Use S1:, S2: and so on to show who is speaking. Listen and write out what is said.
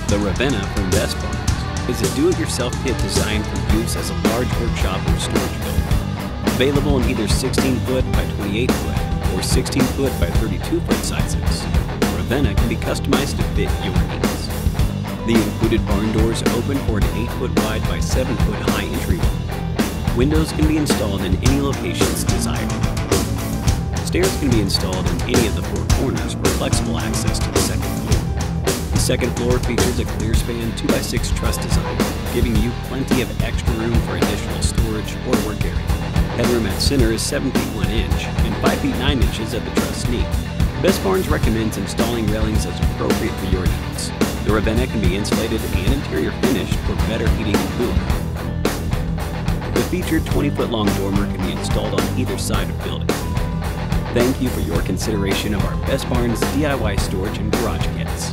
S1: The Ravenna from Best Barns is a do-it-yourself kit designed for use as a large workshop or storage building. Available in either 16-foot by 28-foot or 16-foot by 32-foot sizes, the Ravenna can be customized to fit your needs. The included barn doors open for an 8-foot wide by 7-foot high entryway. Windows can be installed in any locations desired. Stairs can be installed in any of the 4 corners for flexible access to the second floor. The second floor features a clear span 2x6 truss design, giving you plenty of extra room for additional storage or work area. Headroom at center is 7 feet 1 inch and 5 feet 9 inches at the truss knee. Best Barns recommends installing railings as appropriate for your needs. The Ravenna can be insulated and interior finished for better heating and cooling. The featured 20-foot long dormer can be installed on either side of the building. Thank you for your consideration of our Best Barns DIY storage and garage kits.